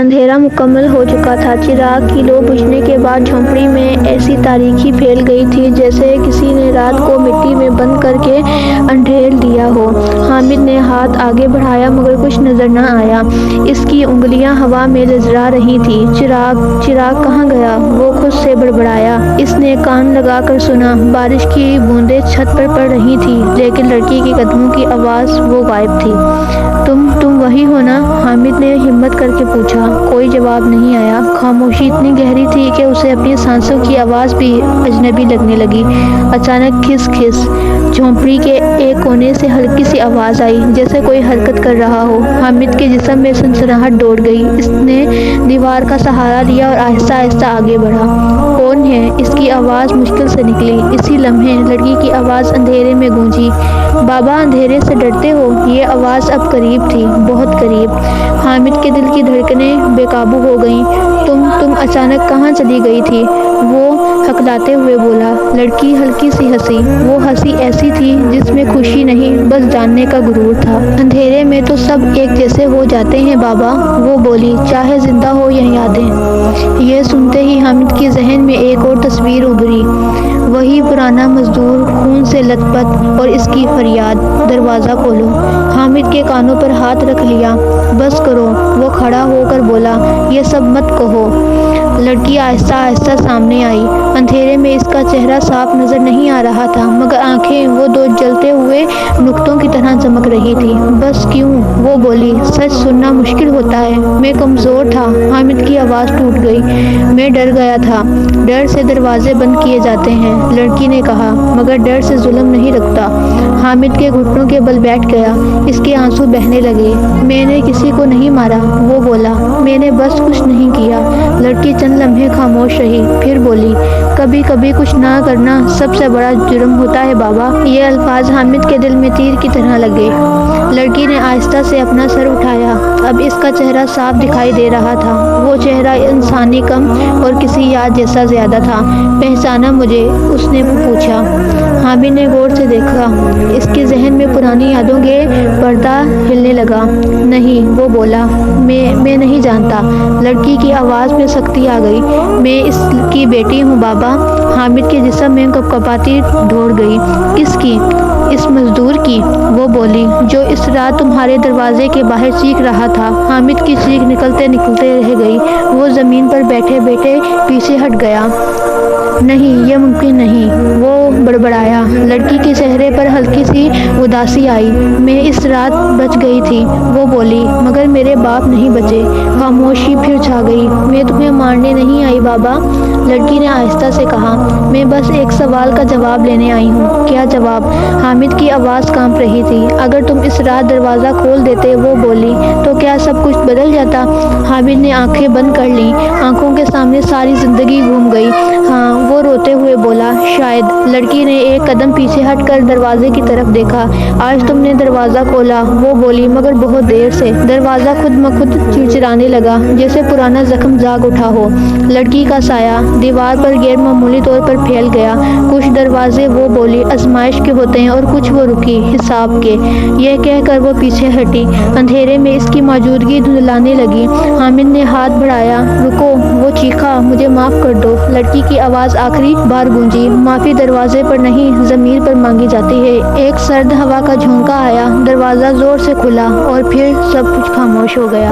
اندھیرا مکمل ہو چکا تھا۔ چراغ کی لو بجھنے کے بعد جھونپڑی میں ایسی تاریکی پھیل گئی تھی جیسے کسی نے رات کو مٹی میں بند کر کے انڈھیل دیا ہو۔ حامد نے ہاتھ آگے بڑھایا مگر کچھ نظر نہ آیا۔ اس کی انگلیاں ہوا میں لرزا رہی تھیں۔ چراغ کہاں گیا؟ وہ خود سے بڑبڑایا۔ اس نے کان لگا کر سنا۔ بارش کی بوندیں چھت پر پڑ رہی تھیں لیکن لڑکی کے قدموں کی آواز وہ غائب تھی۔ تم وہی ہو نا؟ حامد نے ہمت کر کے پوچھا۔ کوئی جواب نہیں آیا۔ خاموشی اتنی گہری تھی کہ اسے اپنی سانسوں کی آواز بھی اجنبی لگنے لگی۔ اچانک کھس کھس جھونپڑی کے ایک کونے سے ہلکی سی آواز آئی جیسے کوئی حرکت کر رہا ہو۔ حامد کے جسم میں سنسناہٹ دوڑ گئی۔ اس نے دیوار کا سہارا لیا اور آہستہ آہستہ آگے بڑھا۔ کون ہے؟ اس کی آواز مشکل سے نکلی۔ اسی لمحے لڑکی کی آواز اندھیرے میں گونجی۔ بابا اندھیرے سے ڈرتے ہو؟ یہ آواز اب قریب تھی، بہت قریب۔ حامد کے دل کی دھڑکنیں بے قابو ہو گئیں۔ تم اچانک کہاں چلی گئی تھی؟ وہ ہکلاتے ہوئے بولا۔ لڑکی ہلکی سی ہنسی۔ وہ ہنسی ایسی تھی جس میں خوشی نہیں بس جاننے کا غرور تھا۔ اندھیرے میں تو سب ایک جیسے ہو جاتے ہیں بابا، وہ بولی، چاہے زندہ ہو یا یادیں۔ یہ سنتے ہی حامد کے ذہن میں ایک اور تصویر ابھری۔ وہی پرانا مزدور خون سے لت پت اور اس کی فریاد، دروازہ کھولو۔ حامد کے کانوں پر ہاتھ رکھ لیا۔ بس کرو، وہ کھڑا ہو کر بولا، یہ سب مت کہو۔ لڑکی آہستہ آہستہ سامنے آئی۔ اندھیرے میں اس کا چہرہ صاف نظر نہیں آ رہا تھا مگر آنکھیں وہ دو جلتے ہوئے نقطوں کی طرح چمک رہی تھی۔ بس کیوں؟ وہ بولی، سچ سننا مشکل ہوتا ہے، میں کمزور تھا۔ حامد کی آواز ٹوٹ گئی۔ میں ڈر گیا تھا۔ ڈر سے دروازے بند کیے جاتے ہیں، لڑکی نے کہا، مگر ڈر سے ظلم نہیں رکتا۔ حامد کے گھٹنوں کے بل بیٹھ گیا۔ اس کے آنسو بہنے لگے۔ میں نے کسی کو نہیں مارا، وہ بولا، میں نے بس کچھ نہیں کیا۔ لڑکی چند لمحے خاموش رہی، پھر بولی، کبھی کبھی کچھ نہ کرنا سب سے بڑا جرم ہوتا ہے بابا۔ یہ الفاظ حامد کے دل میں تیر کی طرح لگے۔ لڑکی نے آہستہ سے اپنا سر اٹھایا۔ اب اس کا چہرہ صاف دکھائی دے رہا تھا۔ وہ چہرہ انسانی کم اور کسی یاد جیسا زیادہ تھا۔ پہچانا مجھے؟ اس نے پوچھا۔ حامد نے غور سے دیکھا۔ اس کے ذہن میں پرانی یادوں کے پردہ ہلنے لگا۔ نہیں، وہ بولا، میں نہیں جانتا۔ لڑکی کی آواز میں سختی آ گئی۔ میں اس کی بیٹی ہوں بابا۔ حامد کے جسم میں کپکپاتی دوڑ گئی۔ کس کی؟ اس مزدور کی، وہ بولی، جو اس رات تمہارے دروازے کے باہر چیخ رہا تھا۔ حامد کی چیخ نکلتے نکلتے رہ گئی۔ وہ زمین پر بیٹھے بیٹھے پیچھے ہٹ گیا۔ نہیں، یہ ممکن نہیں، وہ بڑبڑایا۔ لڑکی کے چہرے پر ہلکی سی اداسی آئی۔ میں اس رات بچ گئی تھی، وہ بولی، مگر میرے باپ نہیں بچے۔ خاموشی پھر چھا گئی۔ میں تمہیں مارنے نہیں آئی بابا، لڑکی نے آہستہ سے کہا، میں بس ایک سوال کا جواب لینے آئی ہوں۔ کیا جواب؟ حامد کی آواز کانپ رہی تھی۔ اگر تم اس رات دروازہ کھول دیتے، وہ بولی، تو کیا سب کچھ بدل جاتا؟ حامد نے آنکھیں بند کر لیں۔ آنکھوں کے سامنے ساری زندگی گھوم گئی۔ ہاں، وہ روتے ہوئے بولا، شاید۔ لڑکی نے ایک قدم پیچھے ہٹ کر دروازے کی طرف دیکھا۔ آج تم نے دروازہ کھولا، وہ بولی، مگر بہت دیر سے۔ دروازہ خود مخود چرچرانے لگا جیسے پرانا زخم جاگ اٹھا ہو۔ لڑکی کا سایہ دیوار پر غیر معمولی طور پر پھیل گیا۔ کچھ دروازے، وہ بولی، آزمائش کے ہوتے ہیں اور کچھ وہ رکی، حساب کے۔ یہ کہہ کر وہ پیچھے ہٹی۔ اندھیرے میں اس کی موجودگی دھندلانے لگی۔ حامد نے ہاتھ بڑھایا۔ رکو، وہ چیخا، مجھے معاف کر دو۔ لڑکی کی آواز آخری بار گونجی۔ معافی دروازے پر نہیں، ضمیر پر مانگی جاتی ہے۔ ایک سرد ہوا کا جھونکا آیا، دروازہ زور سے کھلا اور پھر سب کچھ خاموش ہو گیا۔